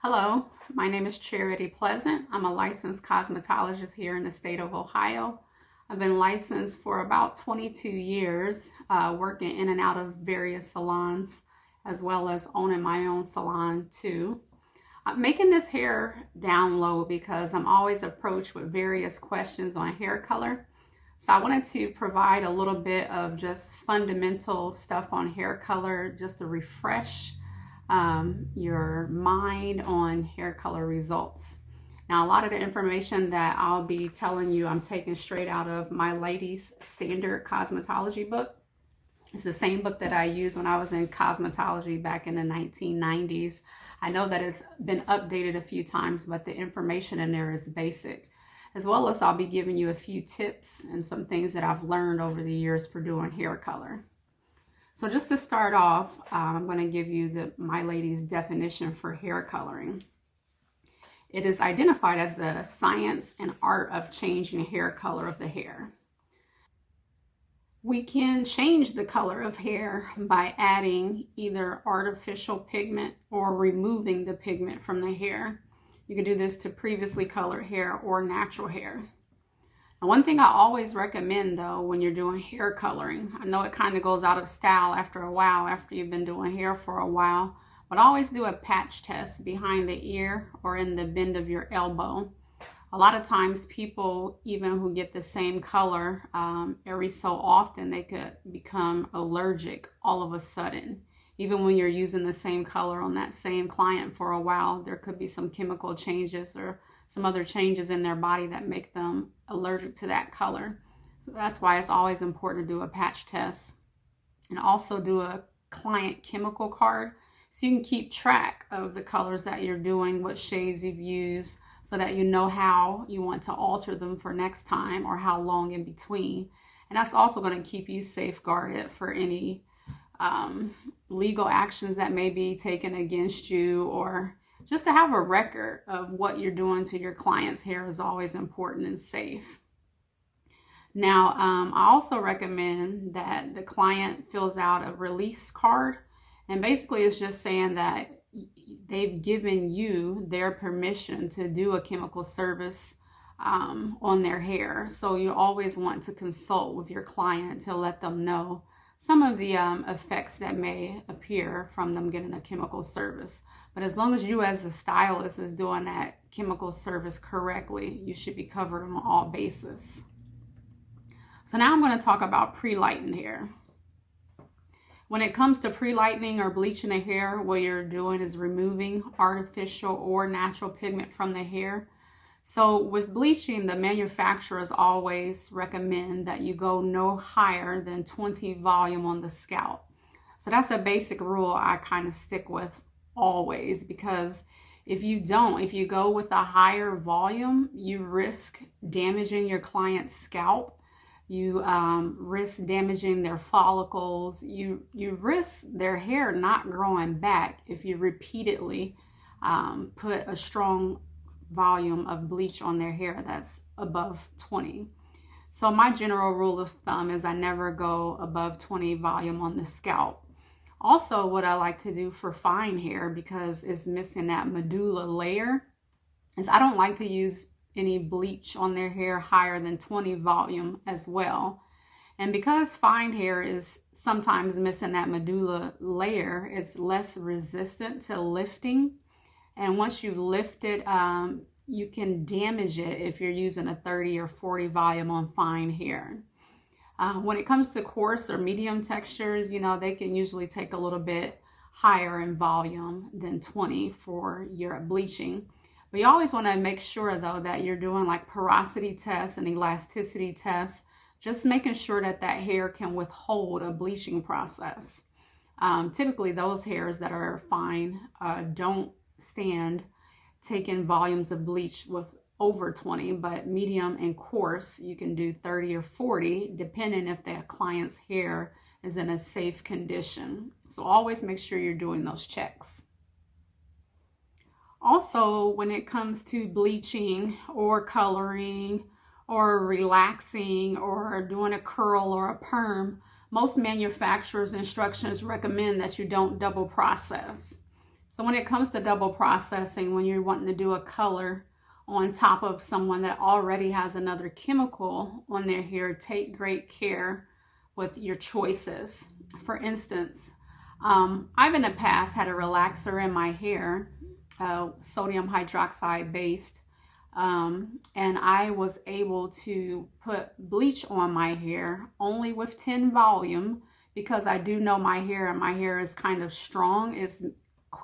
Hello, my name is Charity Pleasant. I'm a licensed cosmetologist here in the state of Ohio. I've been licensed for about 22 years, working in and out of various salons, as well as owning my own salon too. I'm making this hair down low because I'm always approached with various questions on hair color. So I wanted to provide a little bit of just fundamental stuff on hair color, just to refresh your mind on hair color results. Now, a lot of the information that I'll be telling you, I'm taking straight out of my ladies' standard cosmetology book. It's the same book that I used when I was in cosmetology back in the 1990s. I know that it's been updated a few times, but the information in there is basic. As well as I'll be giving you a few tips and some things that I've learned over the years for doing hair color. So just to start off, I'm going to give you my lady's definition for hair coloring. It is identified as the science and art of changing hair color of the hair. We can change the color of hair by adding either artificial pigment or removing the pigment from the hair. You can do this to previously colored hair or natural hair. And one thing I always recommend though, when you're doing hair coloring, I know it kind of goes out of style after a while, after you've been doing hair for a while, but always do a patch test behind the ear or in the bend of your elbow. A lot of times people, even who get the same color every so often, they could become allergic all of a sudden. Even when you're using the same color on that same client for a while, there could be some chemical changes or some other changes in their body that make them allergic to that color. So that's why it's always important to do a patch test and also do a client chemical card so you can keep track of the colors that you're doing, what shades you've used, so that you know how you want to alter them for next time or how long in between. And that's also going to keep you safeguarded for any legal actions that may be taken against you, or just to have a record of what you're doing to your client's hair is always important and safe. Now, I also recommend that the client fills out a release card. And basically it's just saying that they've given you their permission to do a chemical service on their hair. So you always want to consult with your client to let them know some of the effects that may appear from them getting a chemical service. But as long as you as the stylist is doing that chemical service correctly, you should be covered on all bases. So now I'm going to talk about pre-lighting hair. When it comes to pre-lightening or bleaching the hair, what you're doing is removing artificial or natural pigment from the hair. So with bleaching, the manufacturers always recommend that you go no higher than 20 volume on the scalp. So that's a basic rule I kind of stick with always, because if you go with a higher volume, you risk damaging your client's scalp. You risk damaging their follicles. You risk their hair not growing back if you repeatedly put a strong volume of bleach on their hair that's above 20. So my general rule of thumb is I never go above 20 volume on the scalp. Also, what I like to do for fine hair, because it's missing that medulla layer, is I don't like to use any bleach on their hair higher than 20 volume as well. And because fine hair is sometimes missing that medulla layer, it's less resistant to lifting. And once you lift it, you can damage it if you're using a 30 or 40 volume on fine hair. When it comes to coarse or medium textures, they can usually take a little bit higher in volume than 20 for your bleaching. But you always want to make sure though that you're doing like porosity tests and elasticity tests, just making sure that that hair can withhold a bleaching process. Typically those hairs that are fine don't stand taking volumes of bleach with over 20, but medium and coarse you can do 30 or 40 depending if the client's hair is in a safe condition. So always make sure you're doing those checks. Also, when it comes to bleaching or coloring or relaxing or doing a curl or a perm, most manufacturers' instructions recommend that you don't double process. So when it comes to double processing, when you're wanting to do a color on top of someone that already has another chemical on their hair, take great care with your choices. For instance, I've in the past had a relaxer in my hair, sodium hydroxide based, and I was able to put bleach on my hair only with 10 volume, because I do know my hair, and my hair is kind of strong. It's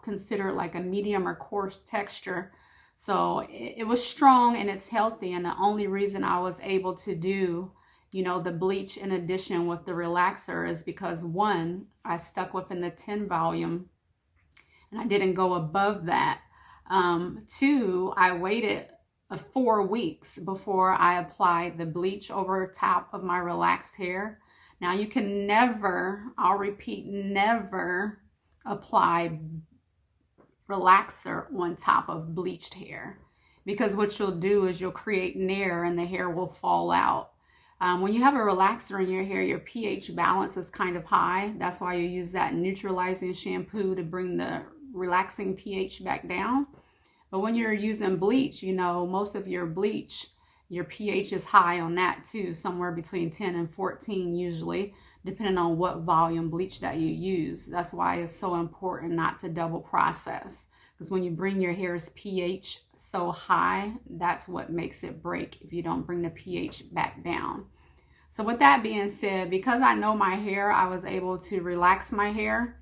considered like a medium or coarse texture. So it was strong and it's healthy. And the only reason I was able to do, the bleach in addition with the relaxer is because, one, I stuck within the 10 volume and I didn't go above that. Two, I waited 4 weeks before I applied the bleach over top of my relaxed hair. Now you can never, I'll repeat, never apply relaxer on top of bleached hair, because what you'll do is you'll create nair and the hair will fall out. When you have a relaxer in your hair, your pH balance is kind of high. That's why you use that neutralizing shampoo to bring the relaxing pH back down. But when you're using bleach, most of your bleach, your pH is high on that too, somewhere between 10 and 14 usually, depending on what volume bleach that you use. That's why it's so important not to double process, because when you bring your hair's pH so high, that's what makes it break if you don't bring the pH back down. So with that being said, because I know my hair, I was able to relax my hair.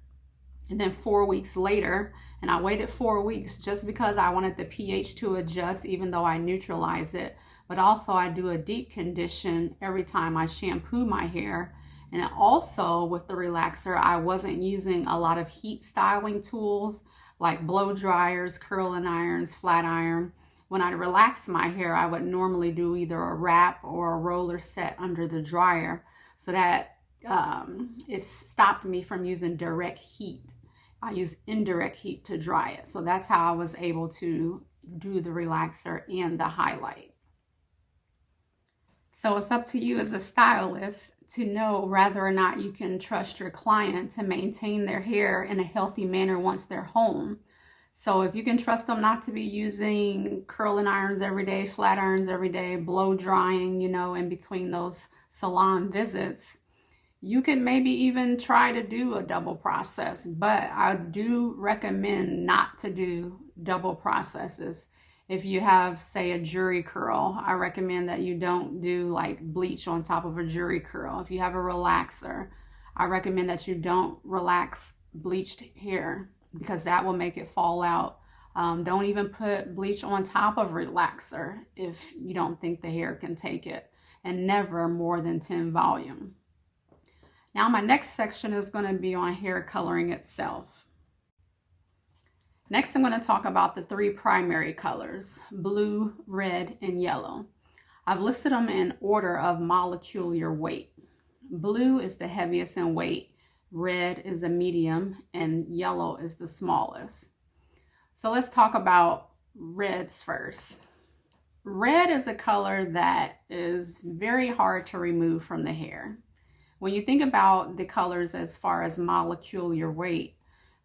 And then 4 weeks later, and I waited 4 weeks just because I wanted the pH to adjust, even though I neutralize it. But also I do a deep condition every time I shampoo my hair. And also with the relaxer, I wasn't using a lot of heat styling tools like blow dryers, curling irons, flat iron. When I relax my hair, I would normally do either a wrap or a roller set under the dryer, so that it stopped me from using direct heat. I use indirect heat to dry it. So that's how I was able to do the relaxer and the highlight. So it's up to you as a stylist to know whether or not you can trust your client to maintain their hair in a healthy manner once they're home. So if you can trust them not to be using curling irons every day, flat irons every day, blow drying, in between those salon visits, you can maybe even try to do a double process. But I do recommend not to do double processes. If you have, say, a jury curl, I recommend that you don't do like bleach on top of a jury curl. If you have a relaxer, I recommend that you don't relax bleached hair, because that will make it fall out. Don't even put bleach on top of relaxer if you don't think the hair can take it, and never more than 10 volume. Now my next section is going to be on hair coloring itself. Next, I'm going to talk about the 3 primary colors: blue, red, and yellow. I've listed them in order of molecular weight. Blue is the heaviest in weight, red is a medium, and yellow is the smallest. So let's talk about reds first. Red is a color that is very hard to remove from the hair. When you think about the colors as far as molecular weight,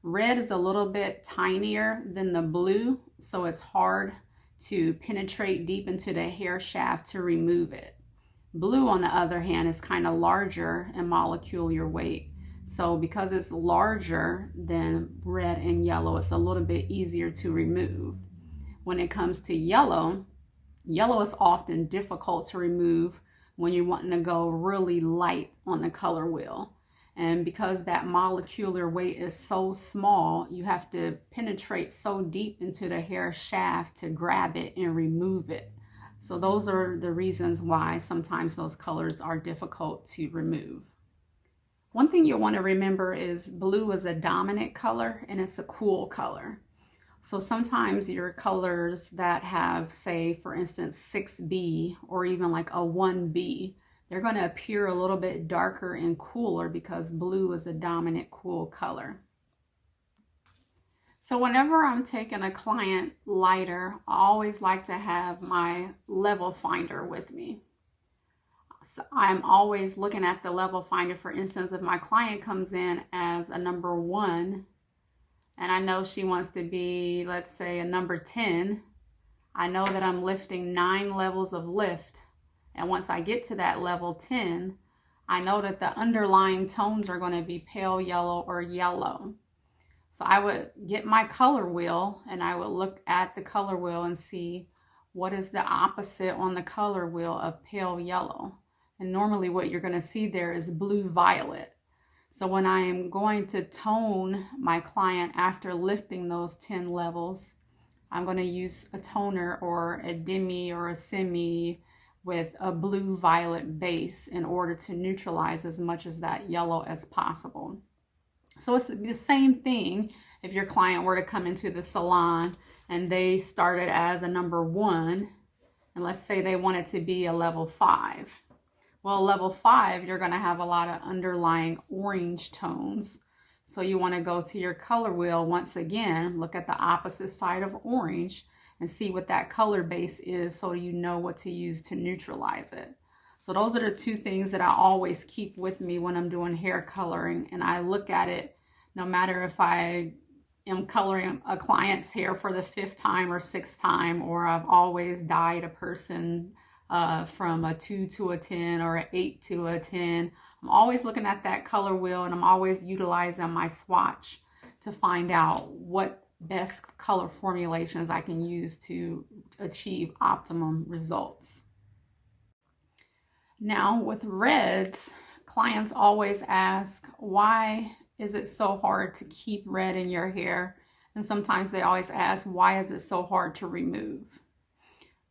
red is a little bit tinier than the blue, so it's hard to penetrate deep into the hair shaft to remove it. Blue, on the other hand, is kind of larger in molecular weight. So because it's larger than red and yellow, it's a little bit easier to remove. When it comes to yellow, yellow is often difficult to remove when you're wanting to go really light on the color wheel. And because that molecular weight is so small, you have to penetrate so deep into the hair shaft to grab it and remove it. So those are the reasons why sometimes those colors are difficult to remove. One thing you'll want to remember is blue is a dominant color and it's a cool color. So sometimes your colors that have, say, for instance, 6B or even like a 1B, they're going to appear a little bit darker and cooler because blue is a dominant cool color. So whenever I'm taking a client lighter, I always like to have my level finder with me. So I'm always looking at the level finder. For instance, if my client comes in as a number 1, and I know she wants to be, let's say, a number 10, I know that I'm lifting 9 levels of lift. And once I get to that level 10, I know that the underlying tones are going to be pale yellow or yellow. So I would get my color wheel and I would look at the color wheel and see what is the opposite on the color wheel of pale yellow. And normally what you're going to see there is blue violet. So when I am going to tone my client after lifting those 10 levels, I'm going to use a toner or a demi or a semi with a blue violet base in order to neutralize as much as that yellow as possible. So it's the same thing if your client were to come into the salon and they started as a number 1, and let's say they wanted to be a level 5. Well, level 5, you're going to have a lot of underlying orange tones. So you want to go to your color wheel once again, look at the opposite side of orange and see what that color base is so you know what to use to neutralize it. So those are the 2 things that I always keep with me when I'm doing hair coloring, and I look at it no matter if I am coloring a client's hair for the 5th time or 6th time, or I've always dyed a person from a 2 to a 10 or an 8 to a 10. I'm always looking at that color wheel, and I'm always utilizing my swatch to find out what best color formulations I can use to achieve optimum results. Now with reds, clients always ask, why is it so hard to keep red in your hair? And sometimes they always ask, why is it so hard to remove?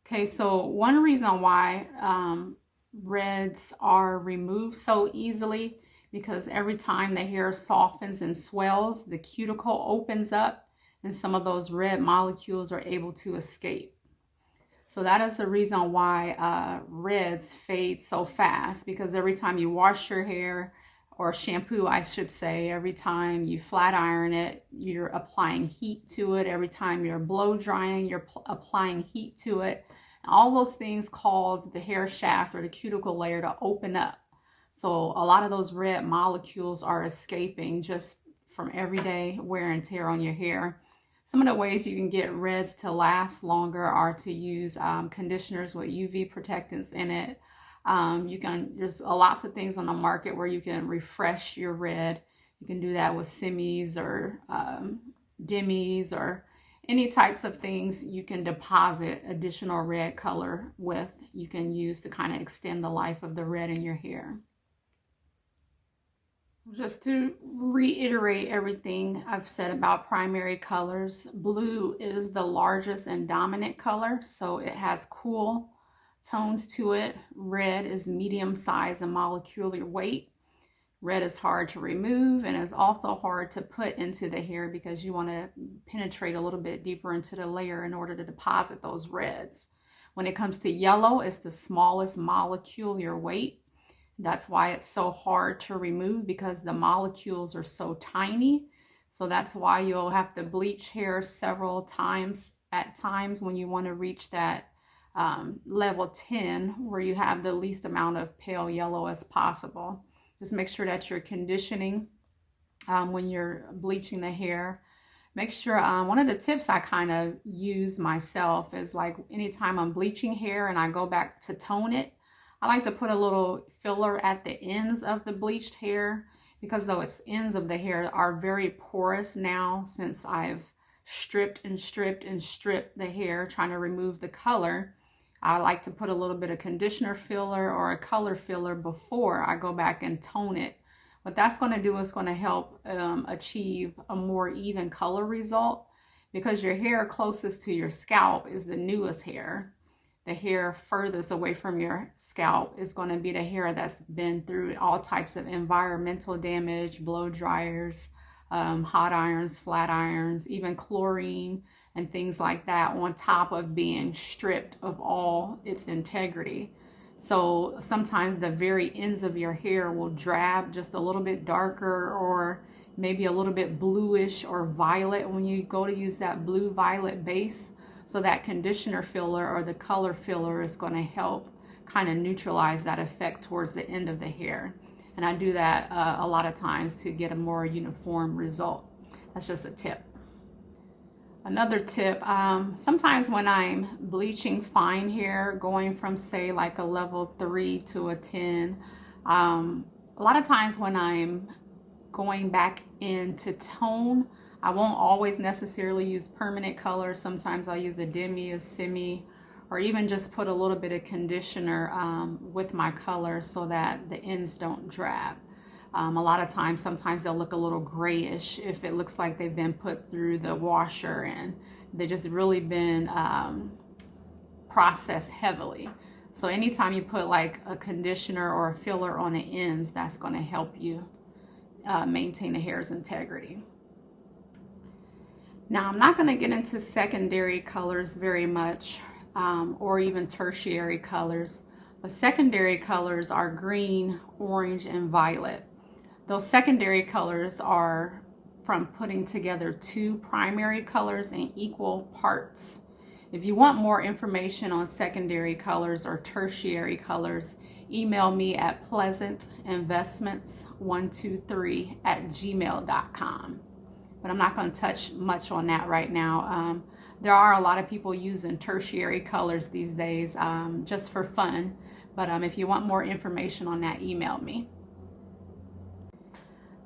Okay, so one reason why reds are removed so easily, because every time the hair softens and swells, the cuticle opens up and some of those red molecules are able to escape. So that is the reason why reds fade so fast, because every time you wash your hair, or shampoo I should say, every time you flat iron it, you're applying heat to it. Every time you're blow drying, you're applying heat to it. And all those things cause the hair shaft or the cuticle layer to open up. So a lot of those red molecules are escaping just from everyday wear and tear on your hair. Some of the ways you can get reds to last longer are to use conditioners with UV protectants in it. There's lots of things on the market where you can refresh your red. You can do that with semis or demis or any types of things you can deposit additional red color with. You can use to kind of extend the life of the red in your hair. Just to reiterate everything I've said about primary colors, blue is the largest and dominant color, so it has cool tones to it. Red is medium size and molecular weight. Red is hard to remove and is also hard to put into the hair because you want to penetrate a little bit deeper into the layer in order to deposit those reds. When it comes to yellow, it's the smallest molecular weight. That's why it's so hard to remove, because the molecules are so tiny. So that's why you'll have to bleach hair several times at times when you want to reach that level 10 where you have the least amount of pale yellow as possible. Just make sure that you're conditioning when you're bleaching the hair. Make sure, one of the tips I kind of use myself is like anytime I'm bleaching hair and I go back to tone it, I like to put a little filler at the ends of the bleached hair, because those ends of the hair are very porous now since I've stripped the hair trying to remove the color. I like to put a little bit of conditioner filler or a color filler before I go back and tone it. What that's going to do is going to help achieve a more even color result, because your hair closest to your scalp is the newest hair. The hair furthest away from your scalp is going to be the hair that's been through all types of environmental damage, blow dryers, hot irons, flat irons, even chlorine and things like that, on top of being stripped of all its integrity. So sometimes the very ends of your hair will drab just a little bit darker, or maybe a little bit bluish or violet when you go to use that blue violet base. So that conditioner filler or the color filler is going to help kind of neutralize that effect towards the end of the hair. And I do that a lot of times to get a more uniform result. That's just a tip. Another tip, sometimes when I'm bleaching fine hair, going from say like a level 3 to a 10, a lot of times when I'm going back into tone, I won't always necessarily use permanent color. Sometimes I'll use a demi, a semi, or even just put a little bit of conditioner with my color so that the ends don't drab. A lot of times, sometimes they'll look a little grayish if it looks like they've been put through the washer and they've just really been processed heavily. So anytime you put like a conditioner or a filler on the ends, that's going to help you maintain the hair's integrity. Now, I'm not going to get into secondary colors very much or even tertiary colors, but secondary colors are green, orange, and violet. Those secondary colors are from putting together two primary colors in equal parts. If you want more information on secondary colors or tertiary colors, email me at pleasantinvestments123@gmail.com. But I'm not going to touch much on that right now. There are a lot of people using tertiary colors these days just for fun. But if you want more information on that, email me.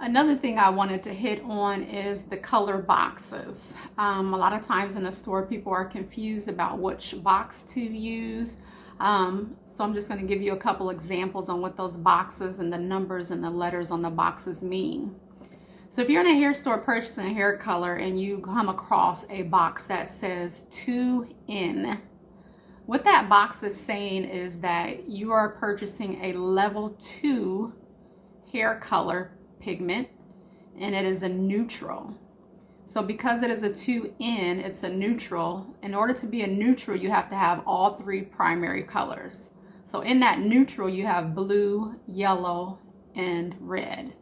Another thing I wanted to hit on is the color boxes. A lot of times in the store, people are confused about which box to use. So I'm just going to give you a couple examples on what those boxes and the numbers and the letters on the boxes mean. So if you're in a hair store purchasing a hair color and you come across a box that says 2N, what that box is saying is that you are purchasing a level 2 hair color pigment, and it is a neutral. So because it is a 2N, it's a neutral. In order to be a neutral, you have to have all three primary colors. So in that neutral, you have blue, yellow, and red.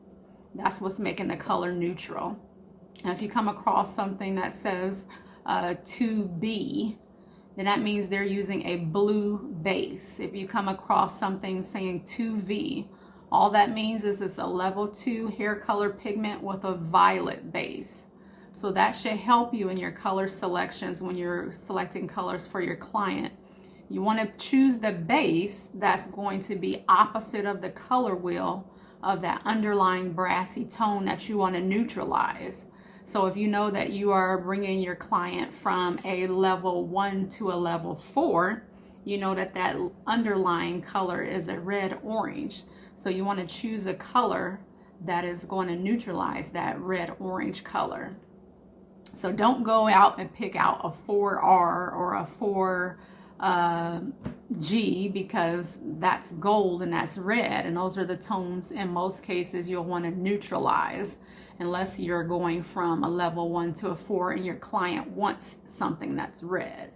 That's what's making the color neutral. Now, if you come across something that says 2B, then that means they're using a blue base. If you come across something saying 2V, all that means is it's a level 2 hair color pigment with a violet base. So that should help you in your color selections when you're selecting colors for your client. You want to choose the base that's going to be opposite of the color wheel of that underlying brassy tone that you want to neutralize. So if you know that you are bringing your client from a level 1 to a level 4, you know that that underlying color is a red orange. So you want to choose a color that is going to neutralize that red orange color. So don't go out and pick out a 4R or a 4G because that's gold and that's red, and those are the tones in most cases you'll want to neutralize unless you're going from a level 1 to a 4 and your client wants something that's red.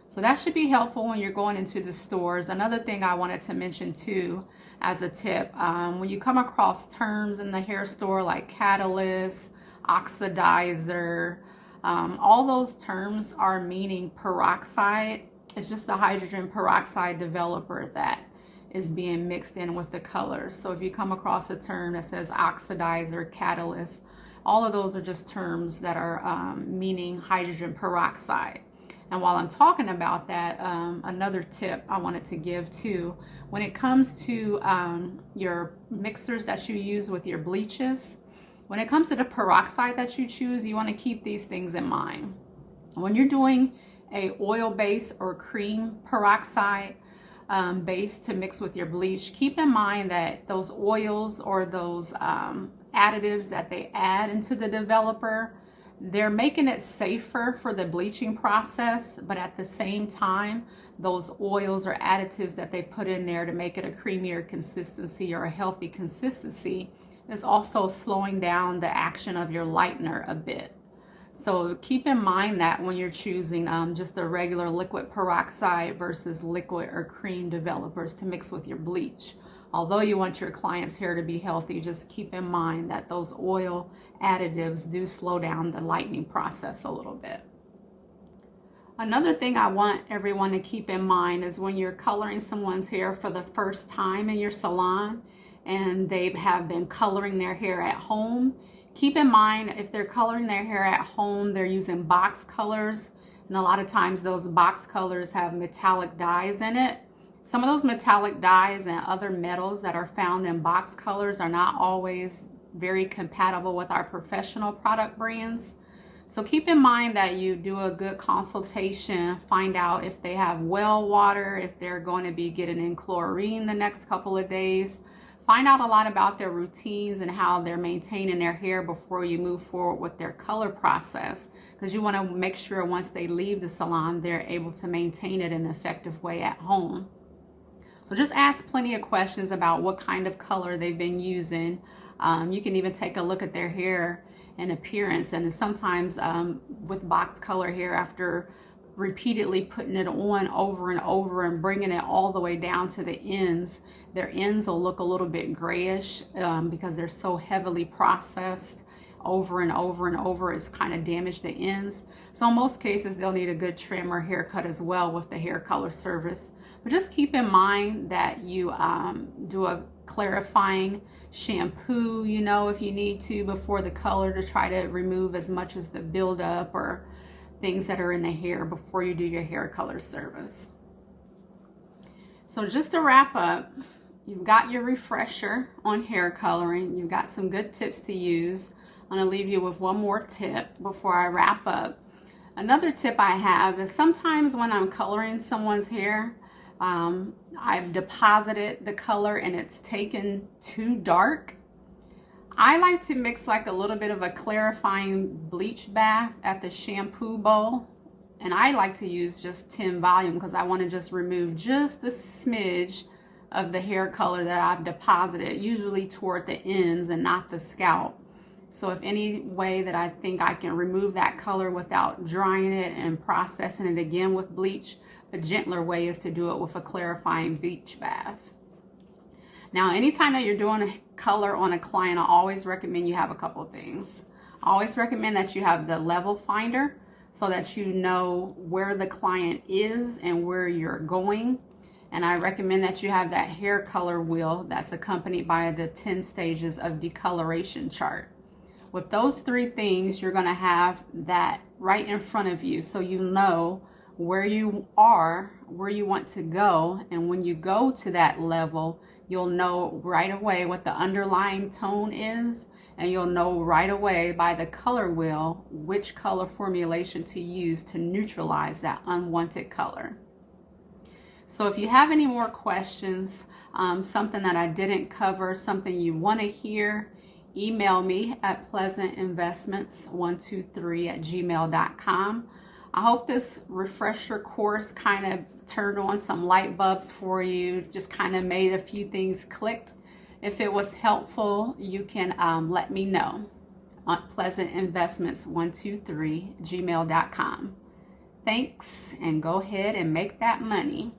So that should be helpful when you're going into the stores. Another thing I wanted to mention too as a tip, when you come across terms in the hair store like catalyst, oxidizer, all those terms are meaning peroxide. It's just the hydrogen peroxide developer that is being mixed in with the colors. So if you come across a term that says oxidizer, catalyst, all of those are just terms that are meaning hydrogen peroxide. And while I'm talking about that, another tip I wanted to give too, when it comes to your mixers that you use with your bleaches, when it comes to the peroxide that you choose, you want to keep these things in mind. When you're doing a oil base or cream peroxide base to mix with your bleach, keep in mind that those oils or those additives that they add into the developer, they're making it safer for the bleaching process, but at the same time, those oils or additives that they put in there to make it a creamier consistency or a healthy consistency is also slowing down the action of your lightener a bit. So keep in mind that when you're choosing just the regular liquid peroxide versus liquid or cream developers to mix with your bleach. Although you want your client's hair to be healthy, just keep in mind that those oil additives do slow down the lightening process a little bit. Another thing I want everyone to keep in mind is when you're coloring someone's hair for the first time in your salon and they have been coloring their hair at home, Keep in mind, if they're coloring their hair at home, they're using box colors. And a lot of times those box colors have metallic dyes in it. Some of those metallic dyes and other metals that are found in box colors are not always very compatible with our professional product brands. So keep in mind that you do a good consultation, find out if they have well water, if they're going to be getting in chlorine the next couple of days. Find out a lot about their routines and how they're maintaining their hair before you move forward with their color process, because you want to make sure once they leave the salon, they're able to maintain it in an effective way at home. So just ask plenty of questions about what kind of color they've been using. You can even take a look at their hair and appearance, and sometimes with box color hair, after repeatedly putting it on over and over and bringing it all the way down to the ends, their ends will look a little bit grayish because they're so heavily processed over and over and over. It's kind of damaged the ends. So in most cases they'll need a good trim or haircut as well with the hair color service. But just keep in mind that you do a clarifying shampoo, you know, if you need to, before the color, to try to remove as much as the buildup or things that are in the hair before you do your hair color service. So just to wrap up, you've got your refresher on hair coloring. You've got some good tips to use. I'm going to leave you with one more tip before I wrap up. Another tip I have is sometimes when I'm coloring someone's hair, I've deposited the color and it's taken too dark. I like to mix like a little bit of a clarifying bleach bath at the shampoo bowl, and I like to use just 10 volume because I want to just remove just a smidge of the hair color that I've deposited, usually toward the ends and not the scalp. So if any way that I think I can remove that color without drying it and processing it again with bleach, a gentler way is to do it with a clarifying bleach bath. Now, anytime that you're doing a color on a client, I always recommend you have a couple of things. I always recommend that you have the level finder so that you know where the client is and where you're going. And I recommend that you have that hair color wheel that's accompanied by the 10 stages of decoloration chart. With those three things, you're going to have that right in front of you so you know where you are, where you want to go, and when you go to that level, you'll know right away what the underlying tone is, and you'll know right away by the color wheel which color formulation to use to neutralize that unwanted color. So if you have any more questions, something that I didn't cover, something you want to hear, email me at pleasantinvestments123@gmail.com. I hope this refresher course kind of turned on some light bulbs for you, just kind of made a few things clicked. If it was helpful, you can let me know on pleasantinvestments123@gmail.com. Thanks, and go ahead and make that money.